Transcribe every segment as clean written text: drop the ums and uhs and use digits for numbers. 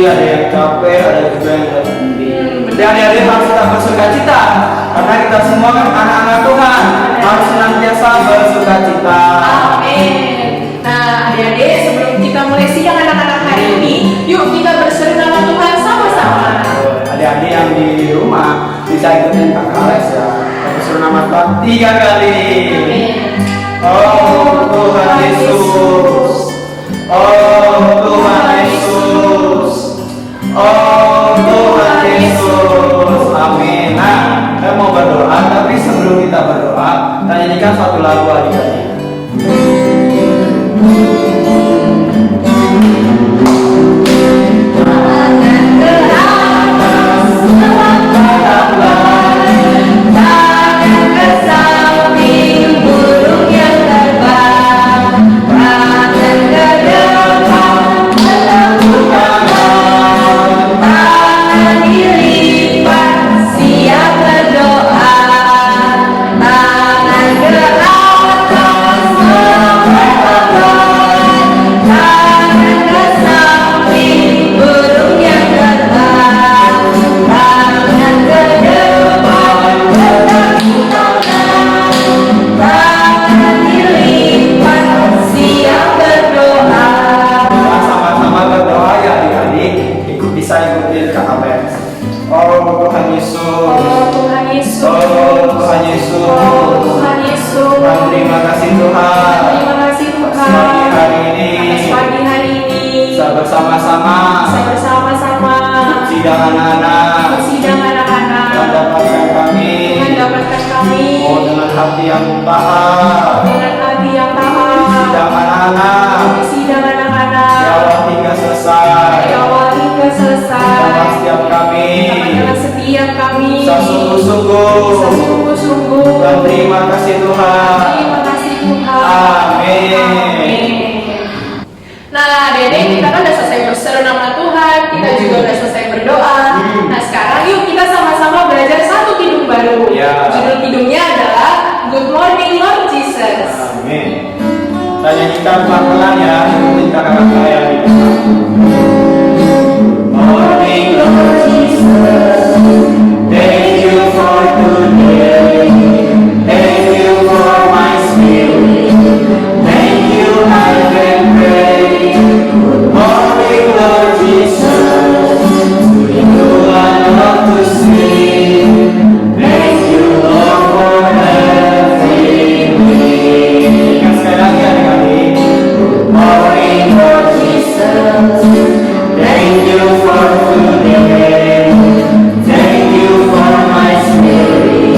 ada yang capek, ada juga yang letih. Dan adik-adik harus tetap bersuka cita, karena kita semua kan anak-anak Tuhan, harus senantiasa bersuka cita. Amin. Nah, adik-adik, sebelum kita mulai sidang anak-anak hari ini, yuk kita berseru nama Tuhan sama-sama. Adik-adik yang di rumah bisa ikutin Kak Alex ya. Berseru nama Tuhan 3 kali. Amin. Oh Tuhan Yesus, oh Tuhan Yesus, oh Tuhan Yesus. Amin. Nah, saya mau berdoa, tapi sebelum kita berdoa, kita nyanyikan satu lagu adik-adik. Kita pelan-pelan ya, ikutin kakak-kakak saya di depan. Morning Lord Jesus, thank you for today, thank you for my spirit, thank you I can pray. Good morning Lord Jesus, to you I love to sing, thank you Lord for everything. Sekali lagi adik-adik. Morning Lord Jesus, thank you for today, thank you for my spirit,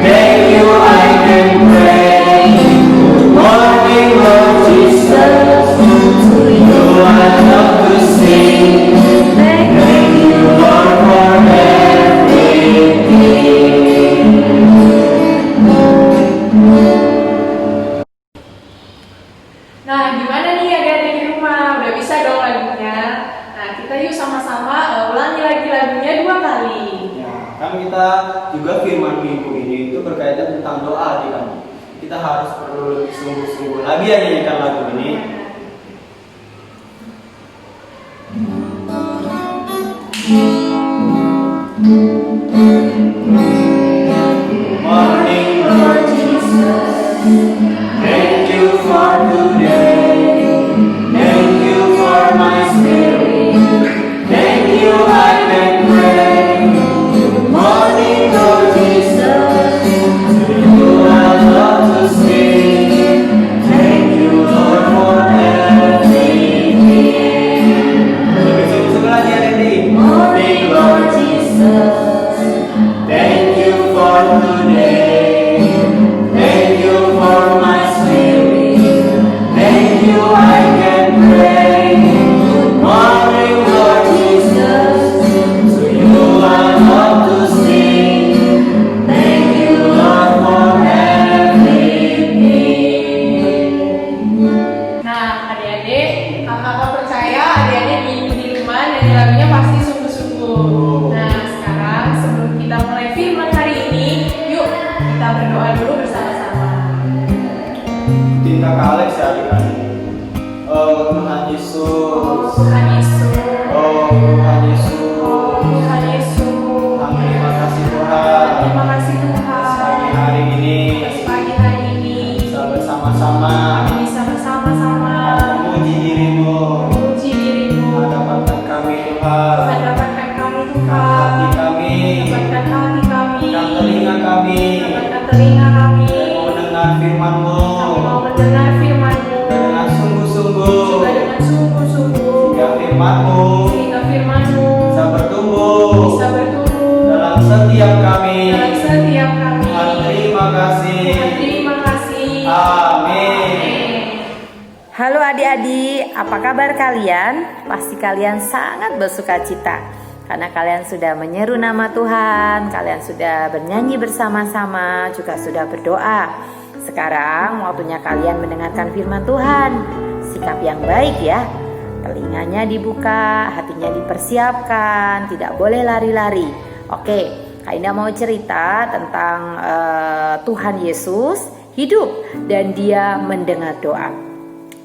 thank you I can pray. Good morning Lord Jesus, to you I love to sing, thank you Lord for everything. Nah, gimana nih adik-adik di rumah? Udah bisa dong lagunya? Nah, kita yuk sama-sama ulangi lagi lagunya 2 kali. Ya, kan kita juga firman minggu ini itu berkaitan tentang doa adik-adik. Kita harus perlu lebih sungguh-sungguh lagi ya nyanyikan lagu ini. Morning Lord Jesus, thank you for today, thank you for my spirit, thank you I can pray. Good morning Lord Jesus, to you I love to sing, thank you Lord for everything. Lebih sungguh-sungguh lagi adik-adik. Morning Lord Jesus, thank you for today, firman-Mu. Kami mau mendengar firman-Mu Dengan sungguh-sungguh. juga dengan sungguh-sungguh, Sehingga firman-Mu sehingga firman-Mu bisa bertumbuh bisa bertumbuh dalam setiap kami. dalam setiap kami. Terima kasih. Terima kasih. Amin. Halo adik-adik, apa kabar kalian? Pasti kalian sangat bersukacita karena kalian sudah menyeru nama Tuhan, kalian sudah bernyanyi bersama-sama, juga sudah berdoa. Sekarang waktunya kalian mendengarkan firman Tuhan. Sikap yang baik ya. Telinganya dibuka, hatinya dipersiapkan, tidak boleh lari-lari. Oke, Kak Indah mau cerita tentang Tuhan Yesus hidup dan dia mendengar doa.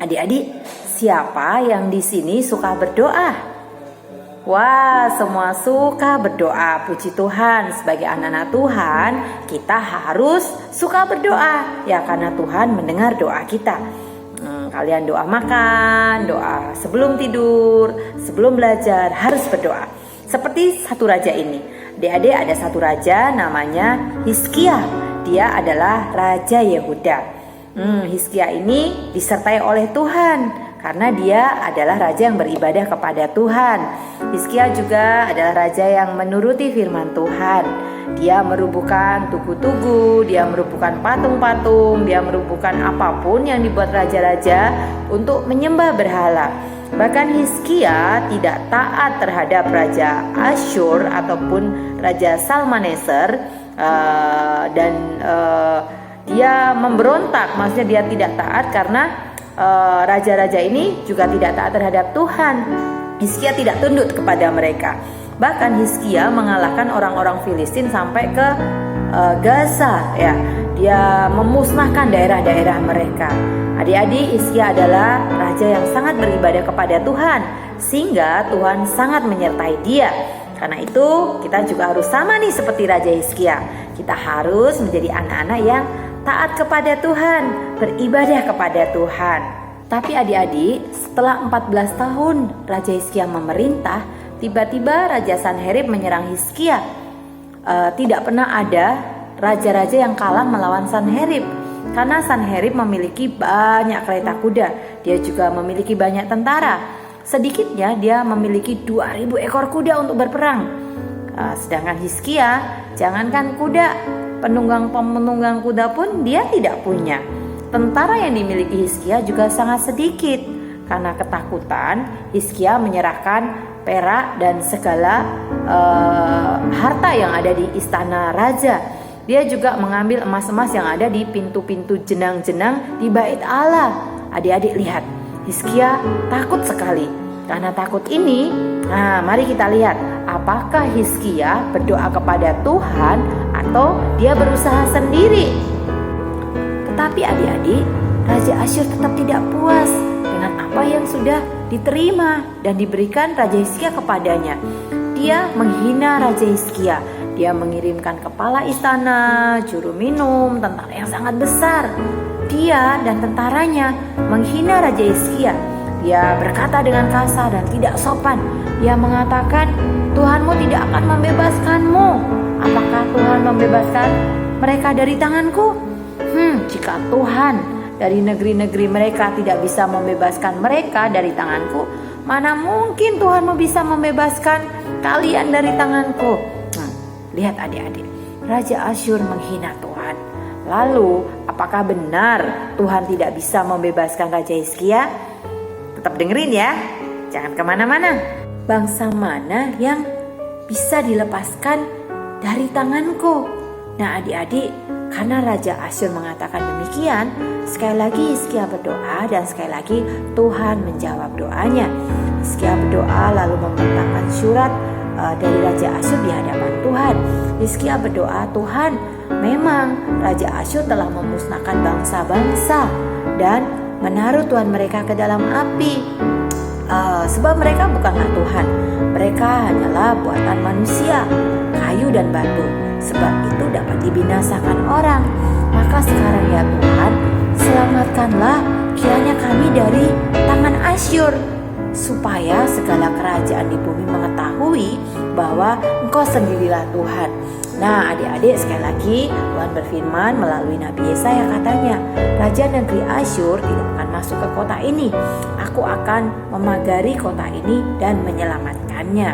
Adik-adik, siapa yang di sini suka berdoa? Wah, semua suka berdoa. Puji Tuhan, sebagai anak-anak Tuhan, kita harus suka berdoa. Ya, karena Tuhan mendengar doa kita. Kalian doa makan, doa sebelum tidur, sebelum belajar, harus berdoa. Seperti satu raja ini. Adik-adik, ada satu raja namanya Hizkia. Dia adalah Raja Yehuda. Hizkia ini disertai oleh Tuhan karena dia adalah raja yang beribadah kepada Tuhan. Hizkia juga adalah raja yang menuruti firman Tuhan. Dia merubuhkan tugu-tugu, dia merubuhkan patung-patung, dia merubuhkan apapun yang dibuat raja-raja untuk menyembah berhala. Bahkan Hizkia tidak taat terhadap Raja Asyur ataupun Raja Salmaneser dan dia memberontak, maksudnya dia tidak taat karena raja-raja ini juga tidak taat terhadap Tuhan. Hizkia tidak tunduk kepada mereka. Bahkan Hizkia mengalahkan orang-orang Filistin sampai ke Gaza ya. Dia memusnahkan daerah-daerah mereka. Adik-adik, Hizkia adalah raja yang sangat beribadah kepada Tuhan, sehingga Tuhan sangat menyertai dia. Karena itu kita juga harus sama nih seperti Raja Hizkia. Kita harus menjadi anak-anak yang taat kepada Tuhan, beribadah kepada Tuhan. Tapi adik-adik, setelah 14 tahun Raja Hizkia memerintah, tiba-tiba Raja Sanherib menyerang Hizkia. Tidak pernah ada raja-raja yang kalah melawan Sanherib, karena Sanherib memiliki banyak kereta kuda. Dia juga memiliki banyak tentara. Sedikitnya dia memiliki 2000 ekor kuda untuk berperang. Sedangkan Hizkia, jangankan kuda, penunggang kuda pun dia tidak punya. Tentara yang dimiliki Hizkia juga sangat sedikit. Karena ketakutan, Hizkia menyerahkan perak dan segala harta yang ada di istana raja. Dia juga mengambil emas-emas yang ada di pintu-pintu jenang-jenang di bait Allah. Adik-adik lihat, Hizkia takut sekali. Karena takut ini, mari kita lihat apakah Hizkia berdoa kepada Tuhan atau dia berusaha sendiri. Tetapi adik-adik, Raja Asyur tetap tidak puas dengan apa yang sudah diterima dan diberikan Raja Hizkia kepadanya. Dia menghina Raja Hizkia. Dia mengirimkan kepala istana, juru minum, tentara yang sangat besar. Dia dan tentaranya menghina Raja Hizkia. Dia berkata dengan kasar dan tidak sopan. Dia mengatakan, Tuhanmu tidak akan membebaskanmu. Apakah Tuhan membebaskan mereka dari tanganku? Jika Tuhan dari negeri-negeri mereka tidak bisa membebaskan mereka dari tanganku, mana mungkin Tuhanmu bisa membebaskan kalian dari tanganku? Lihat adik-adik, Raja Asyur menghina Tuhan. Lalu, apakah benar Tuhan tidak bisa membebaskan Raja Hizkia? Tetap dengerin ya, jangan kemana-mana. Bangsa mana yang bisa dilepaskan dari tanganku? Nah adik-adik, karena Raja Asyur mengatakan demikian, sekali lagi Hizkia berdoa dan sekali lagi Tuhan menjawab doanya. Hizkia berdoa lalu membentangkan surat dari Raja Asyur di hadapan Tuhan. Hizkia berdoa, Tuhan, memang Raja Asyur telah memusnahkan bangsa-bangsa dan menaruh Tuhan mereka ke dalam api. Sebab mereka bukanlah Tuhan, mereka hanyalah buatan manusia, kayu dan batu. Sebab itu dapat dibinasakan orang. Maka sekarang ya Tuhan, selamatkanlah kiranya kami dari tangan Asyur, supaya segala kerajaan di bumi mengetahui bahwa Engkau sendirilah Tuhan. Nah, adik-adik, sekali lagi Tuhan berfirman melalui Nabi Yesaya, katanya, Raja negeri Asyur tidak akan masuk ke kota ini. Aku akan memagari kota ini dan menyelamatkannya.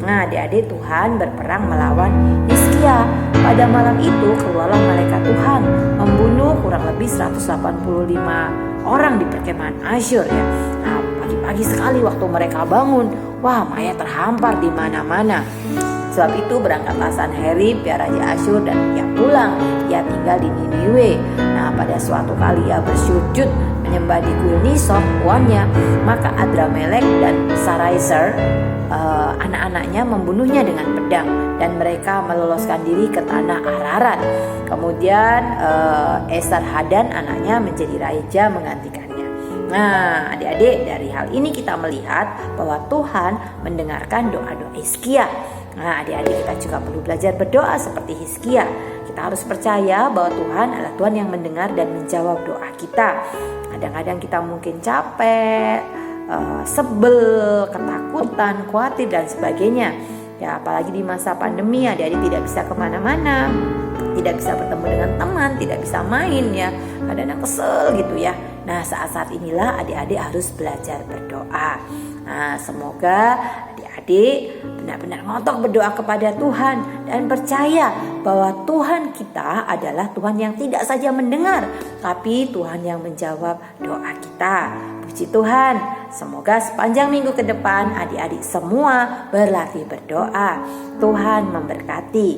Nah, adik-adik, Tuhan berperang melawan Hizkia. Pada malam itu keluarlah malaikat Tuhan membunuh kurang lebih 185 orang di perkemahan Asyur ya. Nah, pagi-pagi sekali waktu mereka bangun, wah, mayat terhampar di mana-mana. Sebab itu berangkatlah Sanherib ya Raja Asyur dan ia pulang. Ia tinggal di Niniwe. Nah, pada suatu kali ia bersujud menyembah di kuil Nisroch tuannya. Maka Adramelek dan Saraiser anak-anaknya membunuhnya dengan pedang, dan mereka meloloskan diri ke tanah Ararat. Kemudian Esarhadan anaknya menjadi raja menggantikannya. Nah, adik-adik, dari hal ini kita melihat bahwa Tuhan mendengarkan doa-doa Hizkia. Nah, adik-adik, kita juga perlu belajar berdoa seperti Hizkia. Kita harus percaya bahwa Tuhan adalah Tuhan yang mendengar dan menjawab doa kita. Kadang-kadang kita mungkin capek, sebel, ketakutan, khawatir dan sebagainya. Ya, apalagi di masa pandemi, adik-adik tidak bisa kemana-mana, tidak bisa bertemu dengan teman, tidak bisa main ya. Kadang-kadang kesel gitu ya. Nah, saat-saat inilah adik-adik harus belajar berdoa. Nah, semoga adik-adik benar-benar ngotot berdoa kepada Tuhan dan percaya bahwa Tuhan kita adalah Tuhan yang tidak saja mendengar, tapi Tuhan yang menjawab doa kita. Puji Tuhan, semoga sepanjang minggu ke depan adik-adik semua berlatih berdoa. Tuhan memberkati.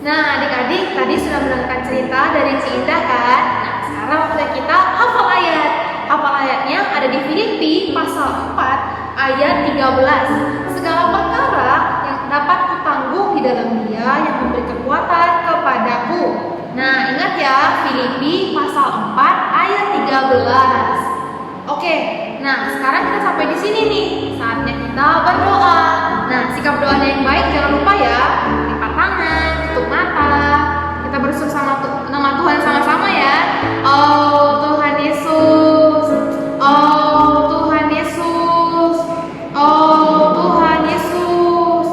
Nah, adik-adik tadi sudah mendengarkan cerita dari Ci Indah kan? Nah, sekarang waktunya kita hafal ayat. Hafal ayatnya ada di Filipi pasal 4 ayat 13. Segala perkara yang dapat kutanggung di dalam Dia yang memberi kekuatan kepadaku. Nah, ingat ya, Filipi pasal 4 ayat 13. Oke, nah sekarang kita sampai di sini nih. Saatnya kita berdoa. Nah, sikap doanya yang baik jangan lupa ya. Lipat tangan, tutup mata. Kita berseru sama nama Tuhan sama-sama ya. Oh Tuhan Yesus. Oh Tuhan Yesus. Oh Tuhan Yesus.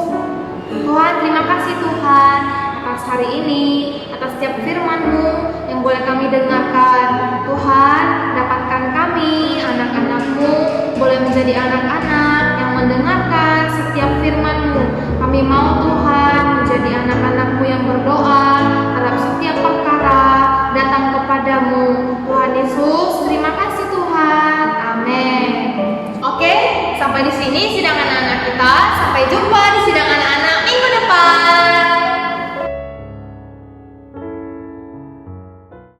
Tuhan, terima kasih Tuhan atas hari ini, atas setiap firman-Mu yang boleh kami dengarkan. Tuhan, dapatkan kami, anak-anak-Mu, boleh menjadi anak-anak yang mendengarkan setiap firman-Mu. Kami mau Tuhan menjadi anak-anak-Mu yang berdoa dalam setiap perkara datang kepadamu. Tuhan Yesus, terima kasih Tuhan. Amin. Oke, sampai di sini sidang anak-anak kita. Sampai jumpa di sidang